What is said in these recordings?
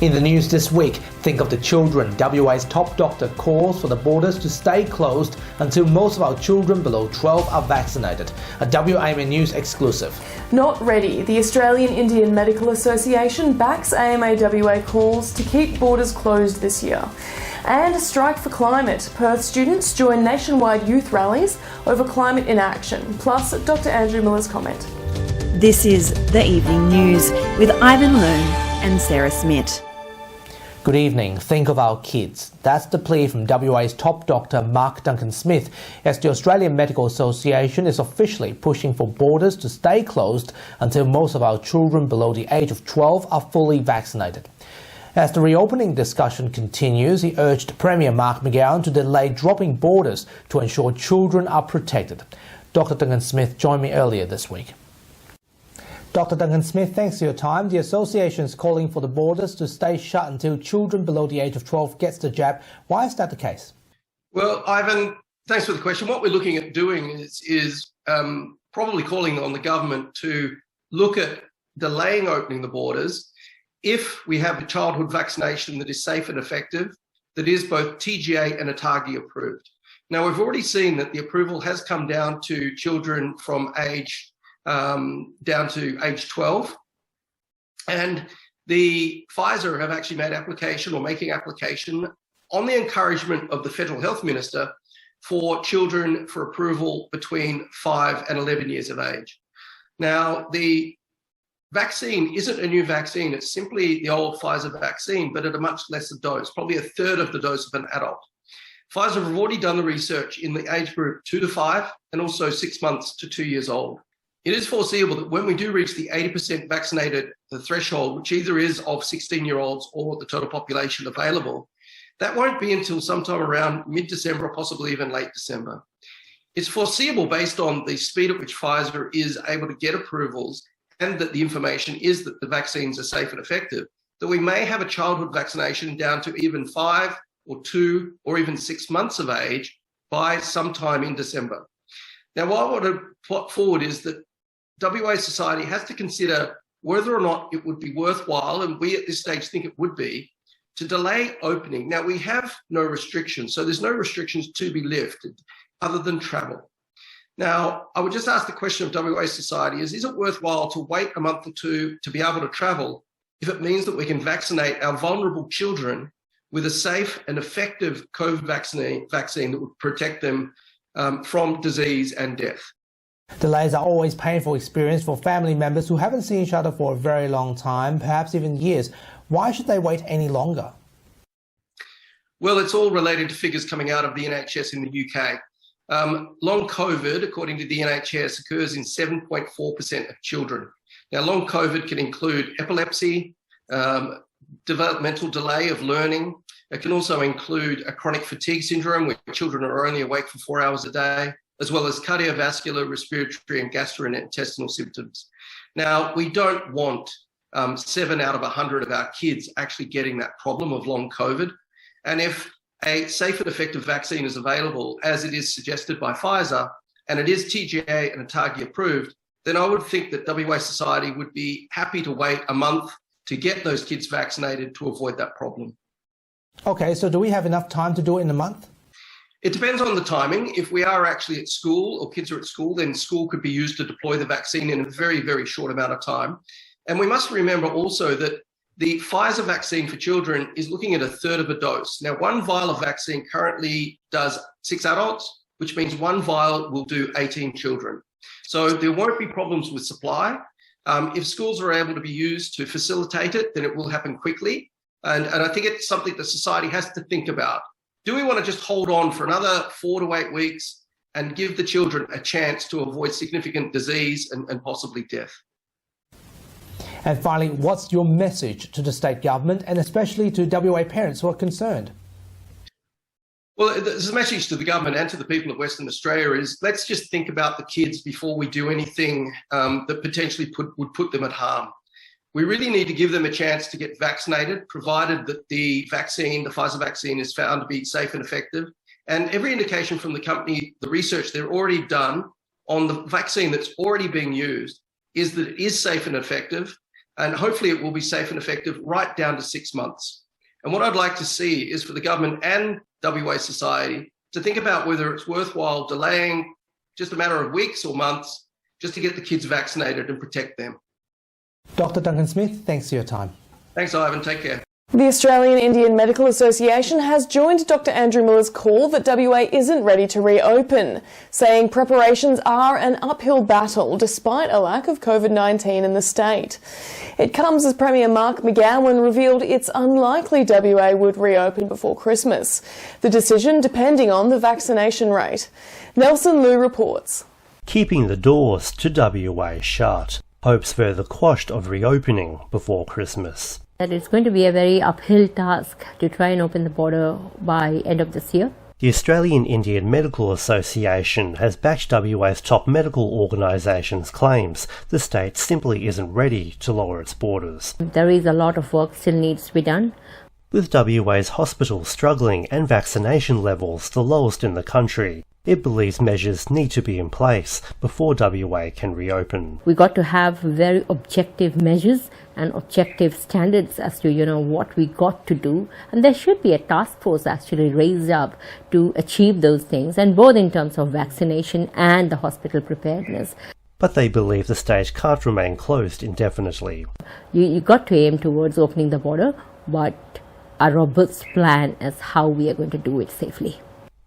In the news this week, think of the children. WA's top doctor calls for the borders to stay closed until most of our children below 12 are vaccinated. A WAMA News exclusive. Not ready. The Australian Indian Medical Association backs AMA WA calls to keep borders closed this year. And a strike for climate. Perth students join nationwide youth rallies over climate inaction. Plus, Dr. Andrew Miller's comment. This is The Evening News with Ivan Leung and Sarah Smith. Good evening. Think of our kids. That's the plea from WA's top doctor Mark Duncan-Smith as the Australian Medical Association is officially pushing for borders to stay closed until most of our children below the age of 12 are fully vaccinated. As the reopening discussion continues, he urged Premier Mark McGowan to delay dropping borders to ensure children are protected. Dr. Duncan-Smith joined me earlier this week. Dr. Duncan-Smith, thanks for your time. The association is calling for the borders to stay shut until children below the age of 12 gets the jab. Why is that the case? Well, Ivan, thanks for the question. What we're looking at doing is probably calling on the government to look at delaying opening the borders if we have a childhood vaccination that is safe and effective, that is both TGA and ATAGI approved. Now, we've already seen that the approval has come down to children from down to age 12. And the Pfizer have actually made application or making application on the encouragement of the Federal Health Minister for children for approval between 5 and 11 years of age. Now, the vaccine isn't a new vaccine. It's simply the old Pfizer vaccine, but at a much lesser dose, probably a third of the dose of an adult. Pfizer have already done the research in the age group 2 to 5 and also 6 months to 2 years old. It is foreseeable that when we do reach the 80% vaccinated threshold, which either is of 16-year-olds or the total population available, that won't be until sometime around mid-December or possibly even late December. It's foreseeable based on the speed at which Pfizer is able to get approvals and that the information is that the vaccines are safe and effective, that we may have a childhood vaccination down to even 5 or 2 or even 6 months of age by sometime in December. Now, what I want to put forward is that WA society has to consider whether or not it would be worthwhile, and we at this stage think it would be, to delay opening. Now, we have no restrictions, so there's no restrictions to be lifted other than travel. Now, I would just ask the question of WA society is it worthwhile to wait a month or two to be able to travel if it means that we can vaccinate our vulnerable children with a safe and effective COVID vaccine that would protect them from disease and death? Delays are always painful experience for family members who haven't seen each other for a very long time, perhaps even years. Why should they wait any longer? Well, it's all related to figures coming out of the NHS in the UK. Long COVID, according to the NHS, occurs in 7.4% of children. Now, long COVID can include epilepsy, developmental delay of learning. It can also include a chronic fatigue syndrome where children are only awake for 4 hours a day, as well as cardiovascular, respiratory and gastrointestinal symptoms. Now, we don't want 7 out of 100 of our kids actually getting that problem of long COVID. And if a safe and effective vaccine is available, as it is suggested by Pfizer, and it is TGA and ATAGI approved, then I would think that WA society would be happy to wait a month to get those kids vaccinated to avoid that problem. Okay, so do we have enough time to do it in a month? It depends on the timing. If we are actually at school or kids are at school, then school could be used to deploy the vaccine in a very, very short amount of time. And we must remember also that the Pfizer vaccine for children is looking at a third of a dose. Now, one vial of vaccine currently does 6 adults, which means one vial will do 18 children. So there won't be problems with supply. If schools are able to be used to facilitate it, then it will happen quickly. And I think it's something that society has to think about. Do we want to just hold on for another 4 to 8 weeks and give the children a chance to avoid significant disease and possibly death? And finally, what's your message to the state government and especially to WA parents who are concerned? Well, the message to the government and to the people of Western Australia is let's just think about the kids before we do anything that potentially would put them at harm. We really need to give them a chance to get vaccinated, provided that the vaccine, the Pfizer vaccine, is found to be safe and effective. And every indication from the company, the research they've already done on the vaccine that's already being used is that it is safe and effective, and hopefully it will be safe and effective right down to 6 months. And what I'd like to see is for the government and WA society to think about whether it's worthwhile delaying just a matter of weeks or months just to get the kids vaccinated and protect them. Dr. Duncan Smith, thanks for your time. Thanks, Ivan. Take care. The Australian Indian Medical Association has joined Dr Andrew Miller's call that WA isn't ready to reopen, saying preparations are an uphill battle despite a lack of COVID-19 in the state. It comes as Premier Mark McGowan revealed it's unlikely WA would reopen before Christmas, the decision depending on the vaccination rate. Nelson Liu reports. Keeping the doors to WA shut. Hopes further quashed of reopening before Christmas. That it's going to be a very uphill task to try and open the border by end of this year. The Australian Indian Medical Association has backed WA's top medical organisation's claims the state simply isn't ready to lower its borders. There is a lot of work still needs to be done. With WA's hospitals struggling and vaccination levels the lowest in the country, it believes measures need to be in place before WA can reopen. We got to have very objective measures and objective standards as to, what we got to do. And there should be a task force actually raised up to achieve those things, and both in terms of vaccination and the hospital preparedness. But they believe the state can't remain closed indefinitely. You got to aim towards opening the border, but a robust plan as how we are going to do it safely.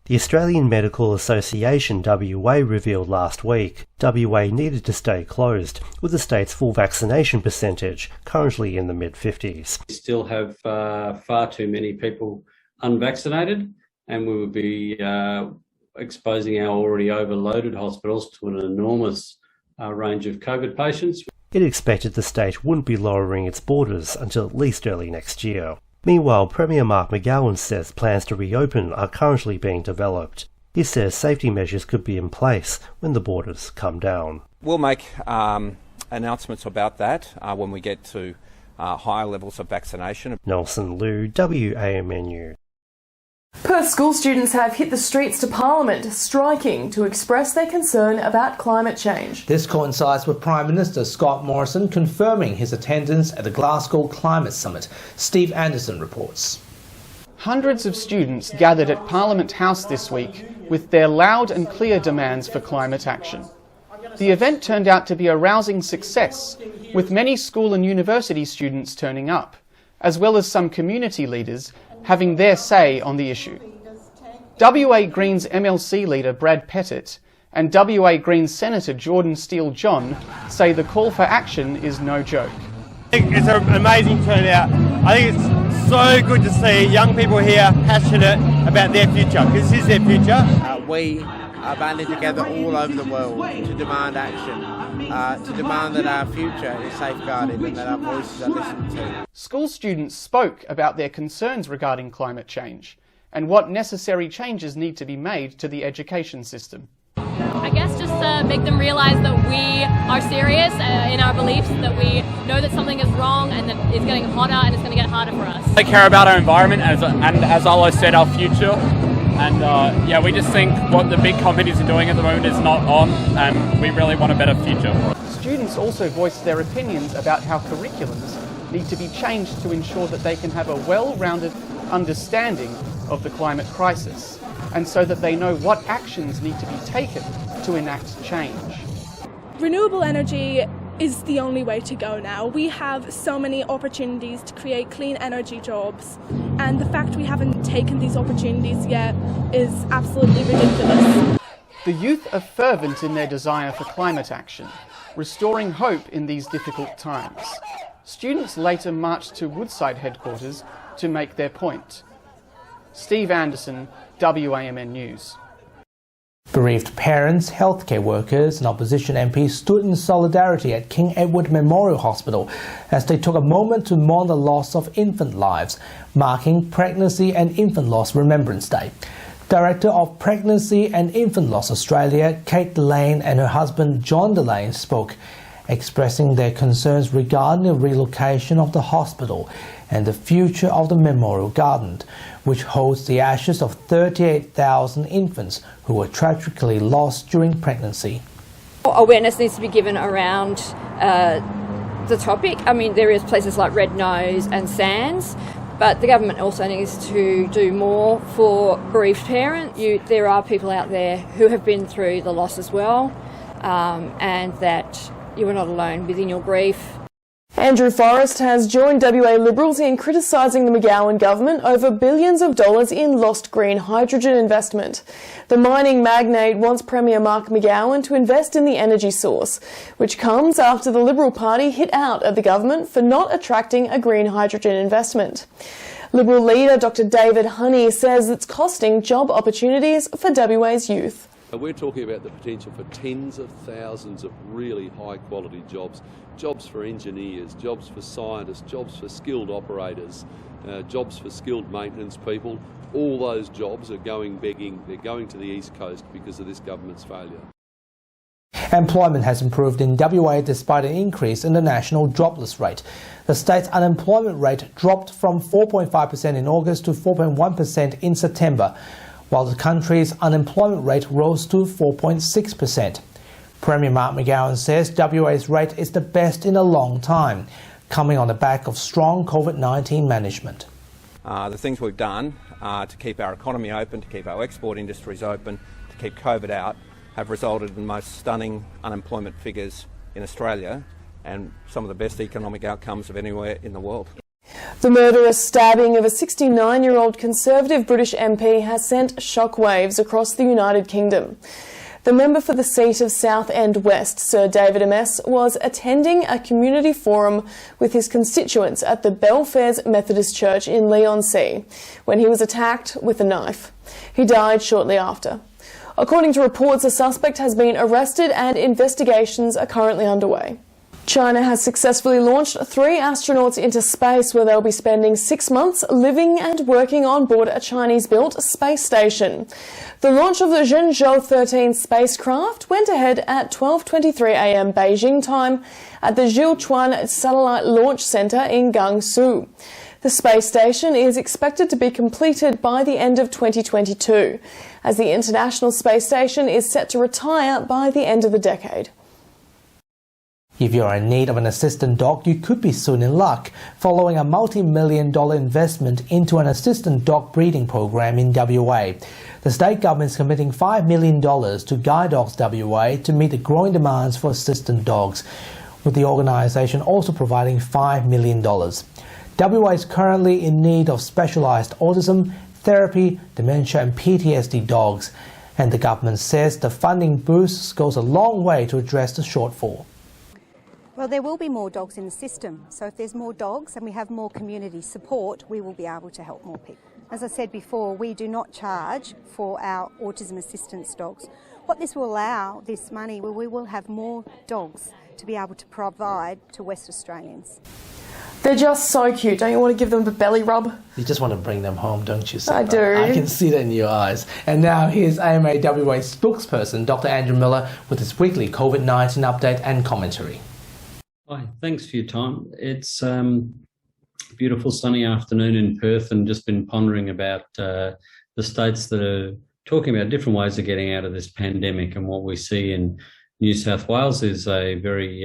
The Australian Medical Association WA revealed last week WA needed to stay closed, with the state's full vaccination percentage currently in the mid-50s. We still have far too many people unvaccinated, and we would be exposing our already overloaded hospitals to an enormous range of COVID patients. It expected the state wouldn't be lowering its borders until at least early next year. Meanwhile, Premier Mark McGowan says plans to reopen are currently being developed. He says safety measures could be in place when the borders come down. We'll make announcements about that when we get to higher levels of vaccination. Nelson Liu, WAMN News. Perth school students have hit the streets to Parliament, striking to express their concern about climate change. This coincides with Prime Minister Scott Morrison confirming his attendance at the Glasgow Climate Summit. Steve Anderson reports. Hundreds of students gathered at Parliament House this week with their loud and clear demands for climate action. The event turned out to be a rousing success, with many school and university students turning up, as well as some community leaders having their say on the issue. WA Greens MLC leader Brad Pettit and WA Greens Senator Jordan Steele-John say the call for action is no joke. I think it's an amazing turnout. I think it's so good to see young people here passionate about their future, because this is their future. We are banding together all over the world to demand action, to demand that our future is safeguarded and that our voices are listened to. School students spoke about their concerns regarding climate change and what necessary changes need to be made to the education system. I guess just make them realise that we are serious in our beliefs, that we know that something is wrong and that it's getting hotter and it's going to get harder for us. They care about our environment and as Olo said, our future. And we just think what the big companies are doing at the moment is not on, and we really want a better future. Students also voiced their opinions about how curriculums need to be changed to ensure that they can have a well-rounded understanding of the climate crisis, and so that they know what actions need to be taken to enact change. Renewable energy is the only way to go now. We have so many opportunities to create clean energy jobs, and the fact we haven't taken these opportunities yet is absolutely ridiculous. The youth are fervent in their desire for climate action, restoring hope in these difficult times. Students later marched to Woodside headquarters to make their point. Steve Anderson, WAMN News. Bereaved parents, healthcare workers and opposition MPs stood in solidarity at King Edward Memorial Hospital as they took a moment to mourn the loss of infant lives, marking Pregnancy and Infant Loss Remembrance Day. Director of Pregnancy and Infant Loss Australia, Kate Delane, and her husband John Delane spoke, expressing their concerns regarding the relocation of the hospital and the future of the Memorial Garden, which holds the ashes of 38,000 infants who were tragically lost during pregnancy. Awareness needs to be given around the topic. I mean, there is places like Red Nose and Sands, but the government also needs to do more for bereaved parents. There are people out there who have been through the loss as well, and that you are not alone within your grief. Andrew Forrest has joined WA Liberals in criticising the McGowan government over billions of dollars in lost green hydrogen investment. The mining magnate wants Premier Mark McGowan to invest in the energy source, which comes after the Liberal Party hit out at the government for not attracting a green hydrogen investment. Liberal leader Dr David Honey says it's costing job opportunities for WA's youth. We're talking about the potential for tens of thousands of really high quality jobs. Jobs for engineers, jobs for scientists, jobs for skilled operators, jobs for skilled maintenance people. All those jobs are going begging. They're going to the East Coast because of this government's failure. Employment has improved in WA despite an increase in the national jobless rate. The state's unemployment rate dropped from 4.5% in August to 4.1% in September, while the country's unemployment rate rose to 4.6%. Premier Mark McGowan says WA's rate is the best in a long time, coming on the back of strong COVID-19 management. The things we've done to keep our economy open, to keep our export industries open, to keep COVID out, have resulted in the most stunning unemployment figures in Australia and some of the best economic outcomes of anywhere in the world. The murderous stabbing of a 69-year-old Conservative British MP has sent shockwaves across the United Kingdom. The member for the seat of Southend West, Sir David MS, was attending a community forum with his constituents at the Belfairs Methodist Church in Leigh-on-Sea when he was attacked with a knife. He died shortly after. According to reports, a suspect has been arrested and investigations are currently underway. China has successfully launched 3 astronauts into space, where they'll be spending 6 months living and working on board a Chinese-built space station. The launch of the Zhenzhou 13 spacecraft went ahead at 12:23 a.m. Beijing time at the Jiuquan Satellite Launch Center in Guangzhou. The space station is expected to be completed by the end of 2022, as the International Space Station is set to retire by the end of the decade. If you're in need of an assistant dog, you could be soon in luck, following a multi-million-dollar investment into an assistant dog breeding program in WA. The state government is committing $5 million to Guide Dogs WA to meet the growing demands for assistant dogs, with the organisation also providing $5 million. WA is currently in need of specialised autism, therapy, dementia and PTSD dogs, and the government says the funding boost goes a long way to address the shortfall. Well, there will be more dogs in the system, so if there's more dogs and we have more community support, we will be able to help more people. As I said before, we do not charge for our autism assistance dogs. What this will allow, this money, we will have more dogs to be able to provide to West Australians. They're just so cute. Don't you want to give them a belly rub? You just want to bring them home, don't you, Sarah? I do. I can see that in your eyes. And now here's AMAWA spokesperson Dr Andrew Miller with his weekly COVID-19 update and commentary. Hi, thanks for your time. It's a beautiful sunny afternoon in Perth, and just been pondering about the states that are talking about different ways of getting out of this pandemic. And what we see in New South Wales is a very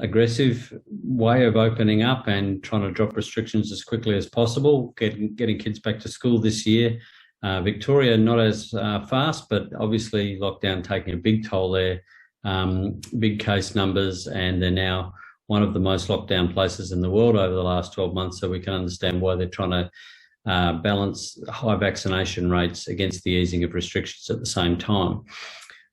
aggressive way of opening up and trying to drop restrictions as quickly as possible, getting kids back to school this year. Victoria, not as fast, but obviously lockdown taking a big toll there. Big case numbers, and they're now one of the most locked down places in the world over the last 12 months, so we can understand why they're trying to balance high vaccination rates against the easing of restrictions at the same time.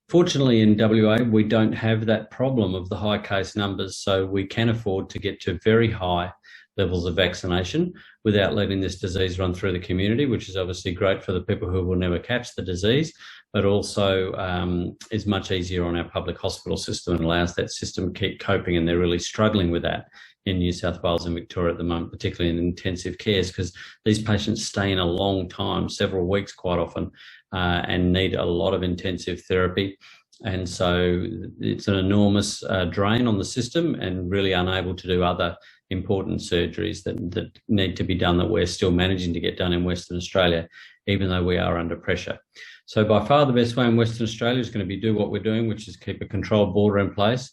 Fortunately, in WA, we don't have that problem of the high case numbers, so we can afford to get to very high levels of vaccination without letting this disease run through the community, which is obviously great for the people who will never catch the disease, but also is much easier on our public hospital system and allows that system to keep coping, and they're really struggling with that in New South Wales and Victoria at the moment, particularly in intensive cares, because these patients stay in a long time, several weeks quite often, and need a lot of intensive therapy. And so it's an enormous drain on the system, and really unable to do other important surgeries that need to be done that we're still managing to get done in Western Australia, even though we are under pressure. So by far the best way in Western Australia is going to be do what we're doing, which is keep a controlled border in place,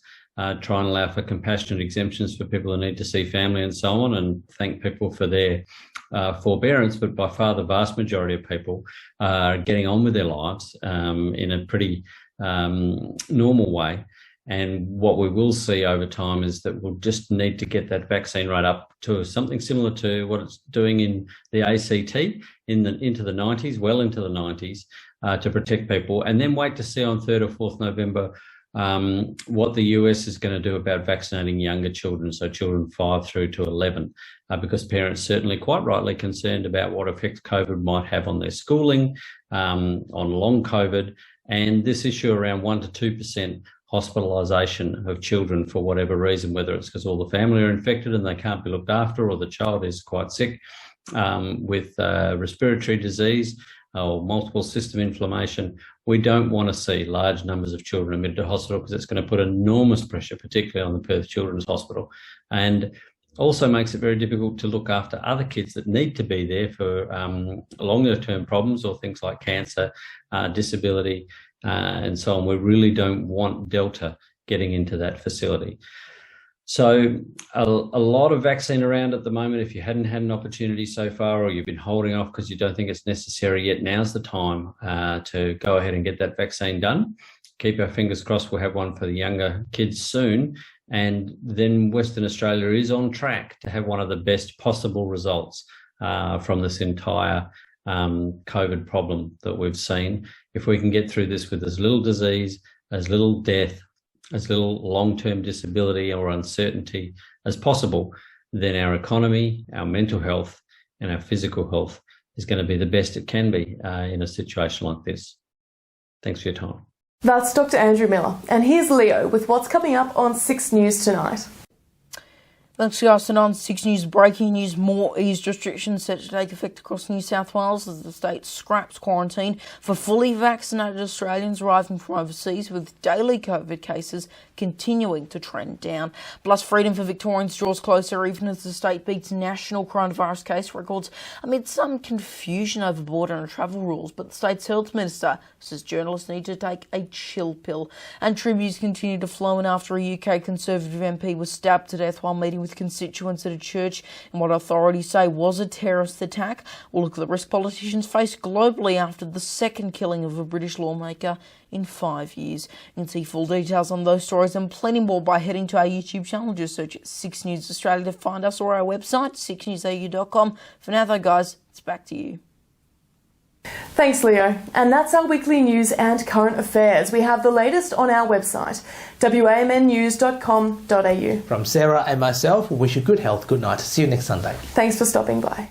try and allow for compassionate exemptions for people who need to see family and so on, and thank people for their forbearance. But by far the vast majority of people are getting on with their lives in a pretty normal way. And what we will see over time is that we'll just need to get that vaccine rate up to something similar to what it's doing in the ACT into the 90s, well into the 90s, to protect people, and then wait to see on 3rd or 4th November what the US is going to do about vaccinating younger children, so children 5 through to 11, because parents certainly quite rightly concerned about what effect COVID might have on their schooling, on long COVID, and this issue around 1 to 2% hospitalisation of children for whatever reason, whether it's because all the family are infected and they can't be looked after, or the child is quite sick with respiratory disease or multiple system inflammation. We don't want to see large numbers of children admitted to hospital because it's going to put enormous pressure, particularly on the Perth Children's Hospital, and also makes it very difficult to look after other kids that need to be there for longer term problems or things like cancer, disability, and so on. We really don't want Delta getting into that facility. So a lot of vaccine around at the moment. If you hadn't had an opportunity so far, or you've been holding off because you don't think it's necessary yet, now's the time to go ahead and get that vaccine done. Keep our fingers crossed we'll have one for the younger kids soon. And then Western Australia is on track to have one of the best possible results from this entire COVID problem that we've seen. If we can get through this with as little disease, as little death, as little long-term disability or uncertainty as possible, then our economy, our mental health and our physical health is going to be the best it can be in a situation like this. Thanks for your time. That's Dr. Andrew Miller. And here's Leo with what's coming up on 6 News tonight. Thanks, guys. And on 6 News, breaking news, more eased restrictions set to take effect across New South Wales as the state scraps quarantine for fully vaccinated Australians arriving from overseas, with daily COVID cases continuing to trend down. Plus, freedom for Victorians draws closer even as the state beats national coronavirus case records amid some confusion over border and travel rules. But the state's health minister says journalists need to take a chill pill. And tributes continue to flow in after a UK Conservative MP was stabbed to death while meeting with constituents at a church in what authorities say was a terrorist attack. We'll look at the risk politicians face globally after the second killing of a British lawmaker in 5 years. You can see full details on those stories and plenty more by heading to our YouTube channel. Just search 6 News Australia to find us, or our website 6newsau.com. For now though, guys, it's back to you. Thanks, Leo. And that's our weekly news and current affairs. We have the latest on our website, wamnnews.com.au. From Sarah and myself, we wish you good health, good night. See you next Sunday. Thanks for stopping by.